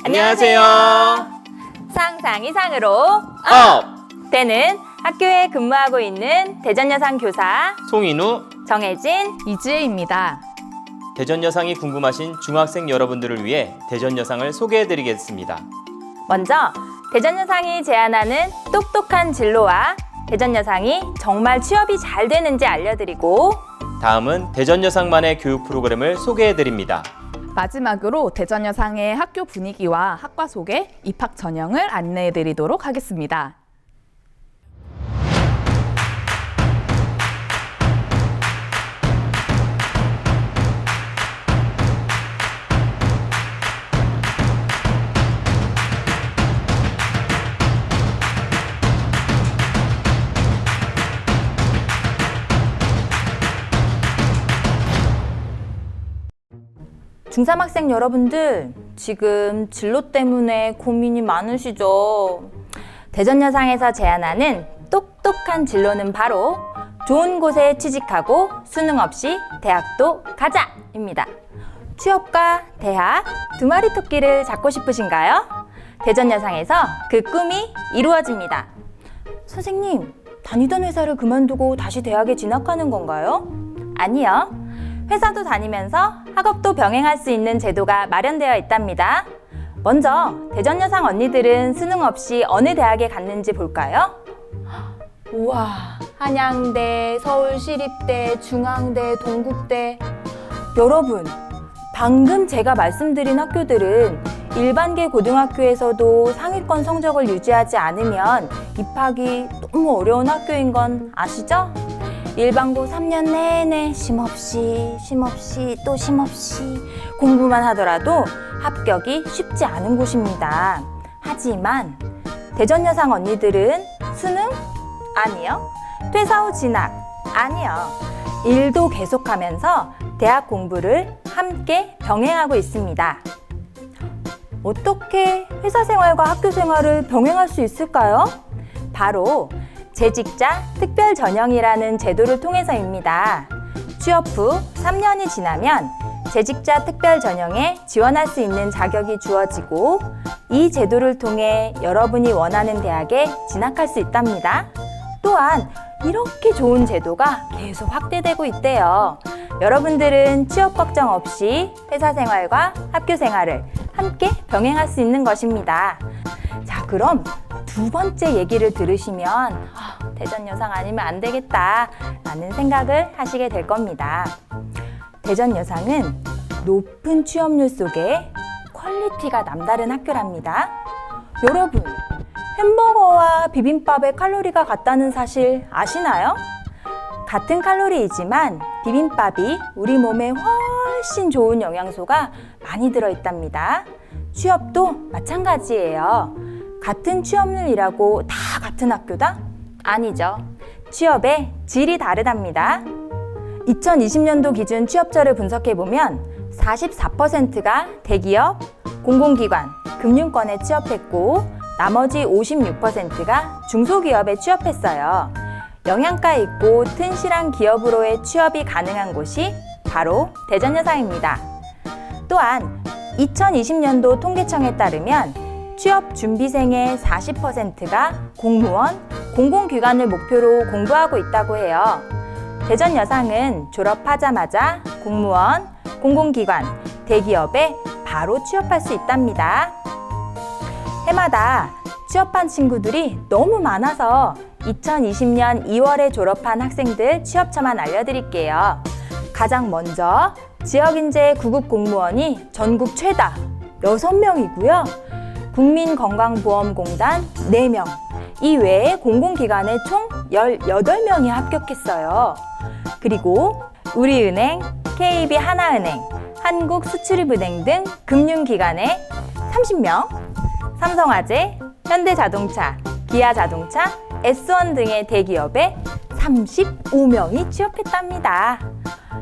안녕하세요. 상상 이상으로 업! 때는 학교에 근무하고 있는 대전여상 교사 송인우, 정혜진. 이지혜입니다. 대전여상이 궁금하신 중학생 여러분들을 위해 대전여상을 소개해드리겠습니다. 먼저 대전여상이 제안하는 똑똑한 진로와 대전여상이 정말 취업이 잘 되는지 알려드리고 다음은 대전여상만의 교육 프로그램을 소개해드립니다. 마지막으로 대전여상의 학교 분위기와 학과 소개, 입학 전형을 안내해드리도록 하겠습니다. 중3 학생 여러분들, 지금 진로 때문에 고민이 많으시죠? 대전여상에서 제안하는 똑똑한 진로는 바로 좋은 곳에 취직하고 수능 없이 대학도 가자입니다. 취업과 대학 두 마리 토끼를 잡고 싶으신가요? 대전여상에서 그 꿈이 이루어집니다. 선생님, 다니던 회사를 그만두고 다시 대학에 진학하는 건가요? 아니요. 회사도 다니면서 학업도 병행할 수 있는 제도가 마련되어 있답니다. 먼저 대전여상 언니들은 수능 없이 어느 대학에 갔는지 볼까요? 우와, 한양대, 서울시립대, 중앙대, 동국대. 여러분, 방금 제가 말씀드린 학교들은 일반계 고등학교에서도 상위권 성적을 유지하지 않으면 입학이 너무 어려운 학교인 건 아시죠? 일반고 3년 내내 쉼없이 또 쉼없이 공부만 하더라도 합격이 쉽지 않은 곳입니다. 하지만 대전여상 언니들은 수능? 아니요. 퇴사 후 진학? 아니요. 일도 계속하면서 대학 공부를 함께 병행하고 있습니다. 어떻게 회사 생활과 학교 생활을 병행할 수 있을까요? 바로 재직자 특별 전형이라는 제도를 통해서입니다. 취업 후 3년이 지나면 재직자 특별 전형에 지원할 수 있는 자격이 주어지고 이 제도를 통해 여러분이 원하는 대학에 진학할 수 있답니다. 또한 이렇게 좋은 제도가 계속 확대되고 있대요. 여러분들은 취업 걱정 없이 회사 생활과 학교 생활을 함께 병행할 수 있는 것입니다. 자, 그럼 두 번째 얘기를 들으시면 대전여상 아니면 안 되겠다 라는 생각을 하시게 될 겁니다. 대전여상은 높은 취업률 속에 퀄리티가 남다른 학교랍니다. 여러분, 햄버거와 비빔밥의 칼로리가 같다는 사실 아시나요? 같은 칼로리이지만 비빔밥이 우리 몸에 훨씬 좋은 영양소가 많이 들어있답니다. 취업도 마찬가지예요. 같은 취업률이라고 다 같은 학교다? 아니죠. 취업의 질이 다르답니다. 2020년도 기준 취업처를 분석해보면 44%가 대기업, 공공기관, 금융권에 취업했고 나머지 56%가 중소기업에 취업했어요. 영양가 있고 튼실한 기업으로의 취업이 가능한 곳이 바로 대전여상입니다. 또한 2020년도 통계청에 따르면 취업 준비생의 40%가 공무원, 공공기관을 목표로 공부하고 있다고 해요. 대전여상은 졸업하자마자 공무원, 공공기관, 대기업에 바로 취업할 수 있답니다. 해마다 취업한 친구들이 너무 많아서 2020년 2월에 졸업한 학생들 취업처만 알려드릴게요. 가장 먼저 지역인재 구급공무원이 전국 최다 6명이고요. 국민건강보험공단 4명, 이 외에 공공기관에 총 18명이 합격했어요. 그리고 우리은행, KB하나은행, 한국수출입은행 등 금융기관에 30명, 삼성화재, 현대자동차, 기아자동차, S1 등의 대기업에 35명이 취업했답니다.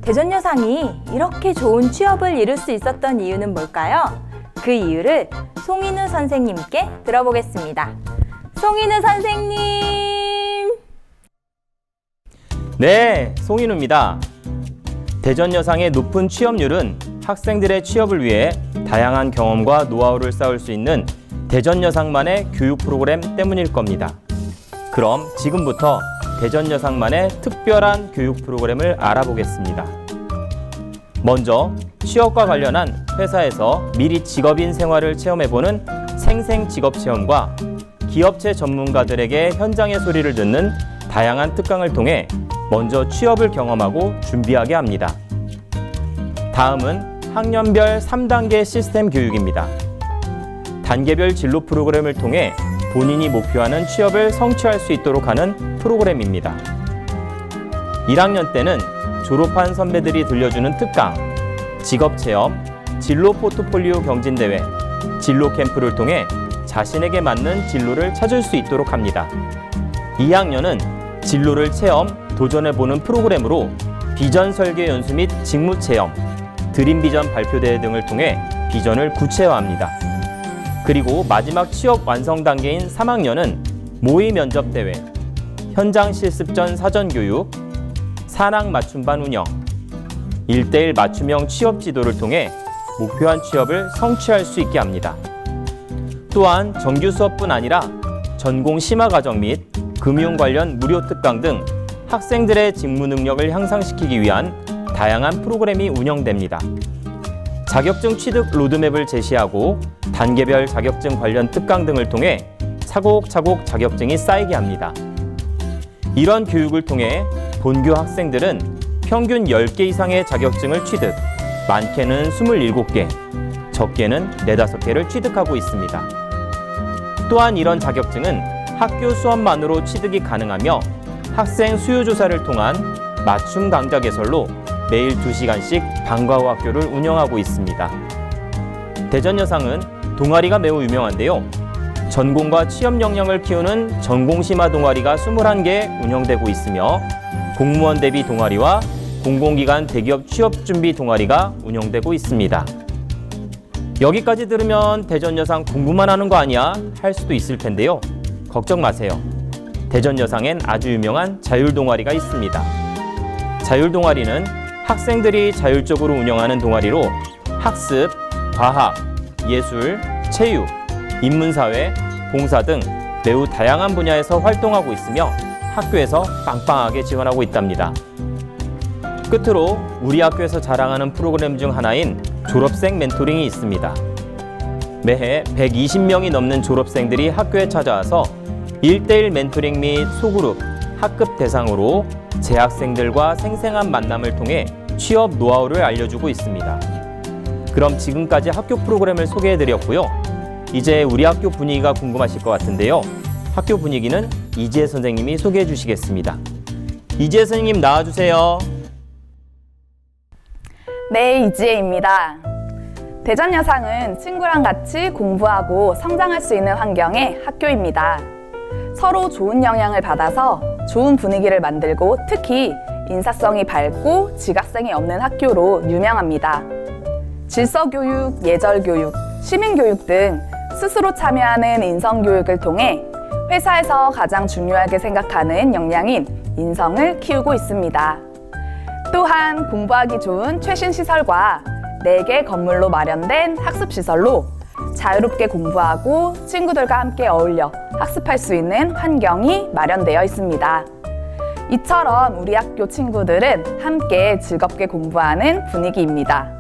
대전여상이 이렇게 좋은 취업을 이룰 수 있었던 이유는 뭘까요? 그 이유를 송인우 선생님께 들어보겠습니다. 송인우 선생님! 네, 송인우입니다. 대전여상의 높은 취업률은 학생들의 취업을 위해 다양한 경험과 노하우를 쌓을 수 있는 대전여상만의 교육 프로그램 때문일 겁니다. 그럼 지금부터 대전여상만의 특별한 교육 프로그램을 알아보겠습니다. 먼저 취업과 관련한 회사에서 미리 직업인 생활을 체험해보는 생생직업체험과 기업체 전문가들에게 현장의 소리를 듣는 다양한 특강을 통해 먼저 취업을 경험하고 준비하게 합니다. 다음은 학년별 3단계 시스템 교육입니다. 단계별 진로 프로그램을 통해 본인이 목표하는 취업을 성취할 수 있도록 하는 프로그램입니다. 1학년 때는 졸업한 선배들이 들려주는 특강, 직업체험, 진로 포트폴리오 경진대회, 진로 캠프를 통해 자신에게 맞는 진로를 찾을 수 있도록 합니다. 2학년은 진로를 체험, 도전해보는 프로그램으로 비전 설계 연수 및 직무 체험, 드림 비전 발표대회 등을 통해 비전을 구체화합니다. 그리고 마지막 취업 완성 단계인 3학년은 모의 면접 대회, 현장 실습 전 사전 교육, 산학 맞춤반 운영, 1:1 맞춤형 취업 지도를 통해 목표한 취업을 성취할 수 있게 합니다. 또한 정규 수업뿐 아니라 전공 심화 과정 및 금융 관련 무료 특강 등 학생들의 직무 능력을 향상시키기 위한 다양한 프로그램이 운영됩니다. 자격증 취득 로드맵을 제시하고 단계별 자격증 관련 특강 등을 통해 차곡차곡 자격증이 쌓이게 합니다. 이런 교육을 통해 본교 학생들은 평균 10개 이상의 자격증을 취득, 많게는 27개, 적게는 4-5개를 취득하고 있습니다. 또한 이런 자격증은 학교 수업만으로 취득이 가능하며 학생 수요 조사를 통한 맞춤 강좌 개설로 매일 2시간씩 방과 후 학교를 운영하고 있습니다. 대전여상은 동아리가 매우 유명한데요. 전공과 취업 역량을 키우는 전공심화 동아리가 21개 운영되고 있으며 공무원 대비 동아리와 공공기관 대기업 취업 준비 동아리가 운영되고 있습니다. 여기까지 들으면 대전여상 공부만 하는 거 아니야? 할 수도 있을 텐데요. 걱정 마세요. 대전여상엔 아주 유명한 자율동아리가 있습니다. 자율동아리는 학생들이 자율적으로 운영하는 동아리로 학습, 과학, 예술, 체육, 인문사회, 봉사 등 매우 다양한 분야에서 활동하고 있으며 학교에서 빵빵하게 지원하고 있답니다. 끝으로 우리 학교에서 자랑하는 프로그램 중 하나인 졸업생 멘토링이 있습니다. 매해 120명이 넘는 졸업생들이 학교에 찾아와서 1:1 멘토링 및 소그룹, 학급 대상으로 재학생들과 생생한 만남을 통해 취업 노하우를 알려주고 있습니다. 그럼 지금까지 학교 프로그램을 소개해드렸고요. 이제 우리 학교 분위기가 궁금하실 것 같은데요. 학교 분위기는 이지혜 선생님이 소개해 주시겠습니다. 이지혜 선생님 나와주세요. 네, 이지혜입니다. 대전여상은 친구랑 같이 공부하고 성장할 수 있는 환경의 학교입니다. 서로 좋은 영향을 받아서 좋은 분위기를 만들고 특히 인사성이 밝고 지각생이 없는 학교로 유명합니다. 질서교육, 예절교육, 시민교육 등 스스로 참여하는 인성교육을 통해 회사에서 가장 중요하게 생각하는 역량인 인성을 키우고 있습니다. 또한 공부하기 좋은 최신 시설과 4개 건물로 마련된 학습시설로 자유롭게 공부하고 친구들과 함께 어울려 학습할 수 있는 환경이 마련되어 있습니다. 이처럼 우리 학교 친구들은 함께 즐겁게 공부하는 분위기입니다.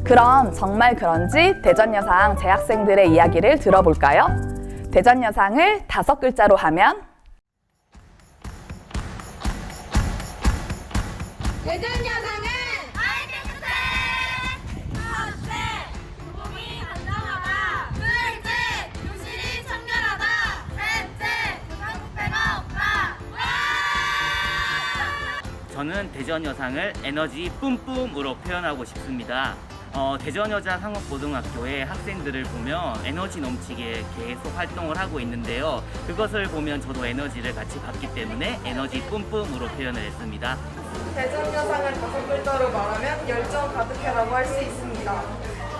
그럼 정말 그런지 대전여상 재학생들의 이야기를 들어볼까요? 대전여상을 5글자로 하면 대전여상은 아이들한테 첫째, 교복이 단정하다. 둘째, 교실이 청결하다. 셋째, 교사부패가 없다. 와! 저는 대전여상을 에너지 뿜뿜으로 표현하고 싶습니다. 대전여자상업고등학교의 학생들을 보면 에너지 넘치게 계속 활동을 하고 있는데요. 그것을 보면 저도 에너지를 같이 받기 때문에 에너지 뿜뿜으로 표현을 했습니다. 대전여상을 5글자로 말하면 열정 가득해라고 할 수 있습니다.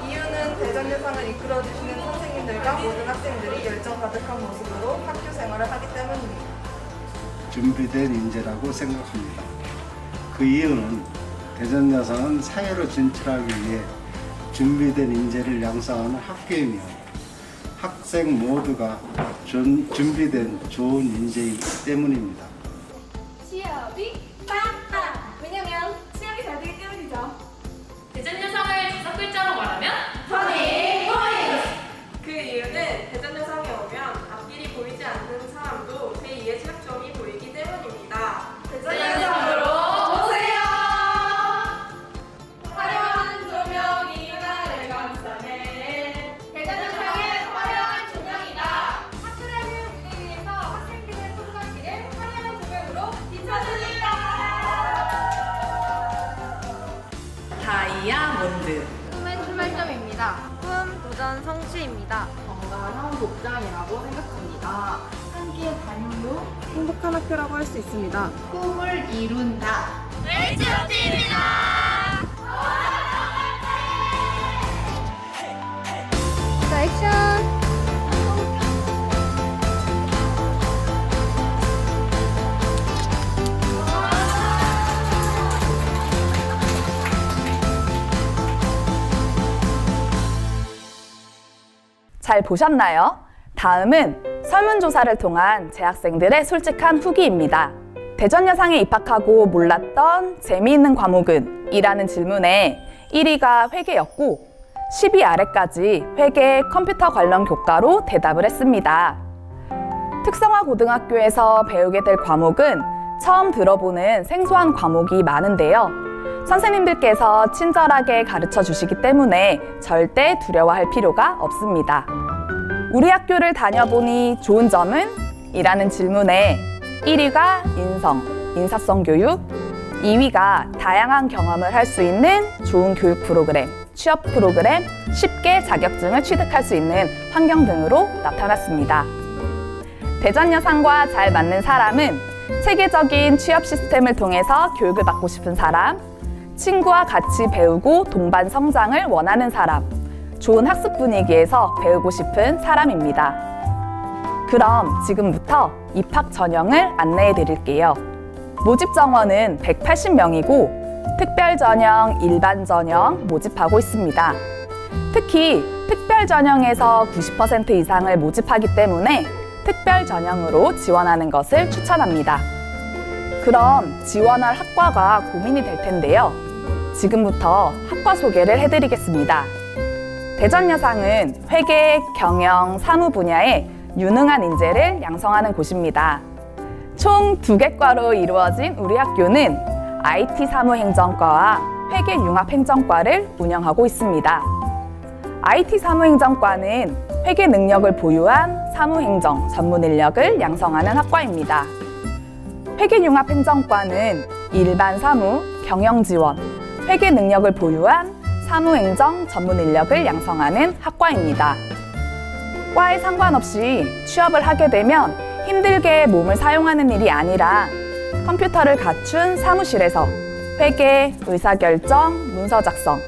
이유는 대전여상을 이끌어주시는 선생님들과 모든 학생들이 열정 가득한 모습으로 학교 생활을 하기 때문입니다. 준비된 인재라고 생각합니다. 그 이유는 대전여상은 사회로 진출하기 위해 준비된 인재를 양성하는 학교이며 학생 모두가 준비된 좋은 인재이기 때문입니다. 취업이 빵빵! 왜냐면 취업이 잘 되기 때문이죠. 대전여상을 5글자로 말하면 그 이유는 대전여상에 오면 앞길이 보이지 않는 사람도 제2의 장점이 보이기 때문입니다. 대전여상으로 오세요! 화려한 조명이 나를 감싸네. 대전여상의 화려한 조명이다. 학교라는 무대 위에서 학생들의 손가락을 화려한 조명으로 비춰주니까. 다이아몬드. 꿈은 출발점입니다. 꿈, 도전, 성취입니다. 건강한 사원복장이라고 생각합니다. 함께 다니도 행복한 학교라고 할 수 있습니다. 꿈을 이룬다. 웨이츠업입니다. 자, 액션. 잘 보셨나요? 다음은 설문조사를 통한 재학생들의 솔직한 후기입니다. 대전여상에 입학하고 몰랐던 재미있는 과목은? 이라는 질문에 1위가 회계였고 10위 아래까지 회계 컴퓨터 관련 교과로 대답을 했습니다. 특성화 고등학교에서 배우게 될 과목은 처음 들어보는 생소한 과목이 많은데요. 선생님들께서 친절하게 가르쳐 주시기 때문에 절대 두려워할 필요가 없습니다. 우리 학교를 다녀보니 좋은 점은? 이라는 질문에 1위가 인사성 교육, 2위가 다양한 경험을 할 수 있는 좋은 교육 프로그램, 취업 프로그램, 쉽게 자격증을 취득할 수 있는 환경 등으로 나타났습니다. 대전여상과 잘 맞는 사람은 체계적인 취업 시스템을 통해서 교육을 받고 싶은 사람, 친구와 같이 배우고 동반 성장을 원하는 사람, 좋은 학습 분위기에서 배우고 싶은 사람입니다. 그럼 지금부터 입학 전형을 안내해 드릴게요. 모집 정원은 180명이고 특별 전형, 일반 전형 모집하고 있습니다. 특히 특별 전형에서 90% 이상을 모집하기 때문에 특별 전형으로 지원하는 것을 추천합니다. 그럼 지원할 학과가 고민이 될 텐데요. 지금부터 학과 소개를 해드리겠습니다. 대전여상은 회계, 경영, 사무 분야에 유능한 인재를 양성하는 곳입니다. 총 2개 과로 이루어진 우리 학교는 IT 사무행정과와 회계융합행정과를 운영하고 있습니다. IT 사무행정과는 회계 능력을 보유한 사무행정 전문 인력을 양성하는 학과입니다. 회계융합행정과는 일반 사무, 경영지원, 회계 능력을 보유한 사무행정 전문 인력을 양성하는 학과입니다. 과에 상관없이 취업을 하게 되면 힘들게 몸을 사용하는 일이 아니라 컴퓨터를 갖춘 사무실에서 회계, 의사결정, 문서 작성,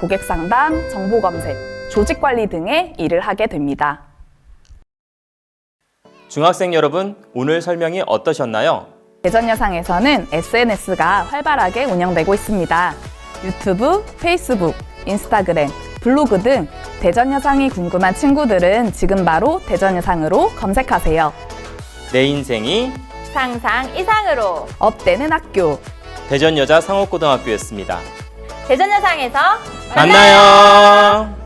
고객 상담, 정보 검색, 조직 관리 등의 일을 하게 됩니다. 중학생 여러분, 오늘 설명이 어떠셨나요? 대전여상에서는 SNS가 활발하게 운영되고 있습니다. 유튜브, 페이스북, 인스타그램, 블로그 등 대전여상이 궁금한 친구들은 지금 바로 대전여상으로 검색하세요. 내 인생이 상상 이상으로 업되는 학교. 대전여자 상업고등학교였습니다. 대전여상에서 만나요.